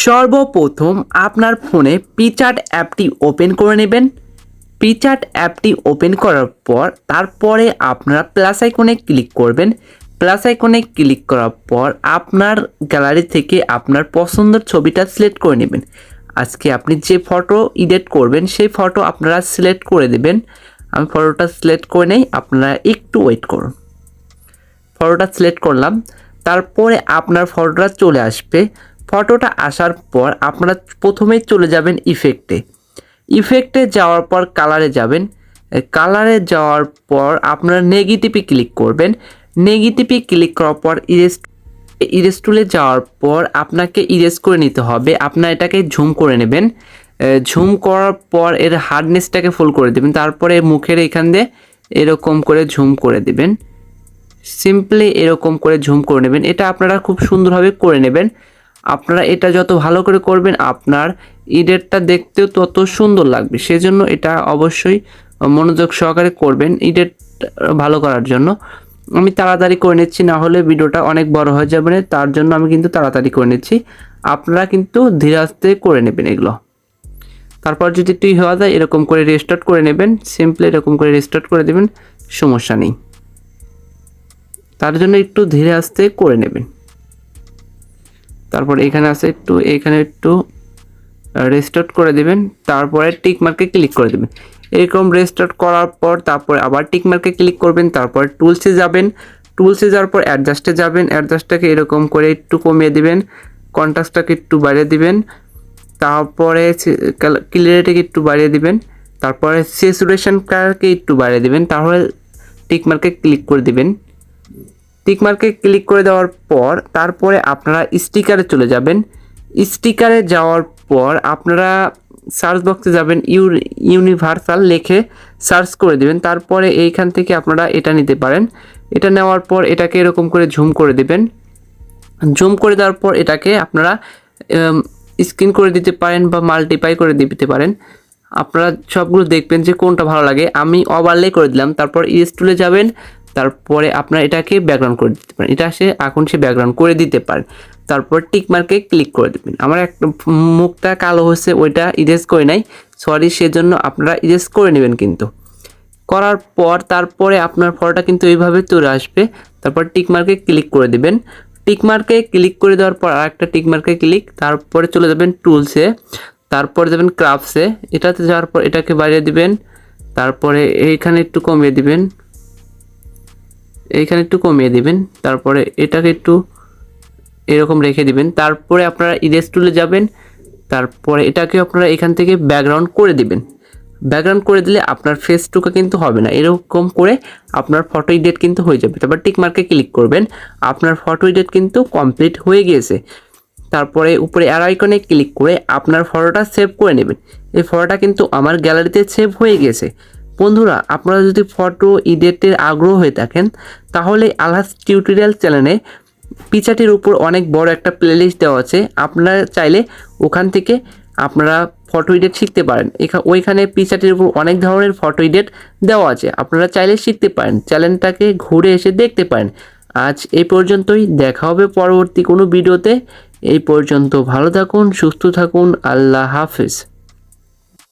সর্বপ্রথম আপনার ফোনে পিকচার্ট অ্যাপটি ওপেন করে নেবেন। পিকচার্ট অ্যাপটি ওপেন করার পর তারপরে আপনারা প্লাস আইকনে ক্লিক করবেন। প্লাস আইকনে ক্লিক করার পর আপনার গ্যালারি থেকে আপনার পছন্দের ছবিটা সিলেক্ট করে নেবেন। আজকে আপনি যে ফটো এডিট করবেন সেই ফটো আপনারা সিলেক্ট করে দেবেন। আমি ফটোটা সিলেক্ট করে নেই, আপনারা একটু ওয়েট করুন। ফটোটা সিলেক্ট করলাম, তারপরে আপনার ফটোটা চলে আসবে। ফটোটা আসার পর আপনারা প্রথমেই চলে যাবেন ইফেক্টে যাওয়ার পর কালারে যাবেন। কালারে যাওয়ার পর আপনারা নেগেটিভে ক্লিক করবেন। নেগেটিভে ক্লিক করার পর ইরেজ টুলে যাওয়ার পর আপনাকে ইরেজ করে নিতে হবে। আপনার এটাকে ঝুম করে নেবেন। ঝুম করার পর এর হার্ডনেসটাকে ফুল করে দেবেন। তারপরে মুখের এখান দিয়ে এরকম করে ঝুম করে দেবেন। সিম্পলি এরকম করে ঝুম করে নেবেন। এটা আপনারা খুব সুন্দরভাবে করে নেবেন। আপনারা এটা যত ভালো করে করবেন আপনার এডিটটা দেখতেও তত সুন্দর লাগবে। সেজন্য এটা অবশ্যই মনোযোগ সহকারে করবেন এডিট ভালো করার জন্য। আমি তাড়াতাড়ি করে নিচ্ছি, না হলে ভিডিওটা অনেক বড় হয়ে যাবে, তার জন্য আমি কিন্তু তাড়াতাড়ি করে নিচ্ছি। আপনারা কিন্তু ধীরে আস্তে করে নেবেন এগুলো। তারপর যদি একটু হওয়া যায় এরকম করে রেস্টার্ট করে নেবেন। সিম্পলি এরকম করে রেস্টার্ট করে দেবেন, সমস্যা নেই। তার জন্য একটু ধীরে আস্তে করে নেবেন। তারপর এখানে একটু রেস্টার্ট করে দেবেন। তারপরে টিক মার্কে ক্লিক করে দেবেন। এরকম রেস্টার্ট করার পর তারপর আবার টিক মার্কে ক্লিক করবেন। তারপর টুলসে যাবেন। টুলসে যাওয়ার পর অ্যাডজাস্টে যাবেন। অ্যাডজাস্টটাকে এরকম করে একটু কমিয়ে দিবেন। কন্ট্রাস্টটাকে একটু বাড়িয়ে দিবেন। তারপরে ক্লিয়ারিটিকে একটু বাড়িয়ে দিবেন। তারপরে স্যাচুরেশনটাকে একটু বাড়িয়ে দিবেন। তাহলে টিক মার্কে ক্লিক করে দিবেন। টিক মার্কে ক্লিক করে দেওয়ার পর তারপরে আপনারা স্টিকারে চলে যাবেন। স্টিকারে যাওয়ার পর আপনারা সার্চ বক্সে যাবেন, ইউনিভার্সাল লিখে সার্চ করে দেবেন। তারপরে এইখান থেকে আপনারা এটা নিতে পারেন। এটা নেওয়ার পর এটাকে এরকম করে ঝুম করে দেবেন। ঝুম করে দেওয়ার পর এটাকে আপনারা স্ক্রিন করে দিতে পারেন বা মাল্টিপ্লাই করে দিতে পারেন। আপনারা সবগুলো দেখবেন যে কোনটা ভালো লাগে। আমি ওভারলে করে দিলাম। তারপর ইরেজ টুলে যাবেন। তারপরে আপনারা এটাকে ব্যাকগ্রাউন্ড করে দিতে পারেন। এটা এখন সে ব্যাকগ্রাউন্ড করে দিতে পারেন। তারপর টিক মার্কে ক্লিক করে দেবেন। আমার একটা মুখটা কালো হয়েছে, ওইটা ইরেজ করে নাই, সরি, সেজন্য আপনারা ইরেজ করে নেবেন। কিন্তু করার পর তারপরে আপনার ফটোটা কিন্তু এইভাবে চলে আসবে। তারপর টিক মার্কে ক্লিক করে দেবেন। টিক মার্কে ক্লিক করে দেওয়ার পর আরেকটা টিক মার্কে ক্লিক, তারপরে চলে যাবেন টুলসে, তারপরে যাবেন ক্রাফটসে। এটাতে যাওয়ার পর এটাকে বাড়িয়ে দিবেন। তারপরে এইখানে একটু কমিয়ে দিবেন। তারপরে এটাকে একটু এরকম রেখে দিবেন। তারপরে আপনারা ইরেজ টুলে যাবেন। তারপরে এটাকে আপনারা এখান থেকে ব্যাকগ্রাউন্ড করে দিবেন। ব্যাকগ্রাউন্ড করে দিলে আপনার ফেসটুকু কিন্তু হবে না। এরকম করে আপনার ফটো এডিট কিন্তু হয়ে যাবে। তারপর টিক মার্কে ক্লিক করবেন। আপনার ফটো এডিট কিন্তু কমপ্লিট হয়ে গিয়েছে। তারপরে উপরে অ্যারো আইকনে ক্লিক করে আপনার ফটোটা সেভ করে নেবেন। এই ফটোটা কিন্তু আমার গ্যালারিতে সেভ হয়ে গেছে। বন্ধুরা, আপনারা যদি ফটো এডিটের আগ্রহ হয়ে থাকেন তাহলে আলহাজ টিউটোরিয়াল চ্যানেলে পিকচার্টের উপর অনেক বড় একটা প্লেলিস্ট দেওয়া আছে। আপনারা চাইলে ওখান থেকে আপনারা ফটো এডিট শিখতে পারেন। ওইখানে পিকচার্টের উপর অনেক ধরনের ফটো এডিট দেওয়া আছে, আপনারা চাইলে শিখতে পারেন। চ্যানেলটাকে ঘুরে এসে দেখতে পারেন। আজ এই পর্যন্তই, দেখা হবে পরবর্তী কোনো ভিডিওতে। এই পর্যন্ত ভালো থাকুন, সুস্থ থাকুন, আল্লাহ হাফেজ।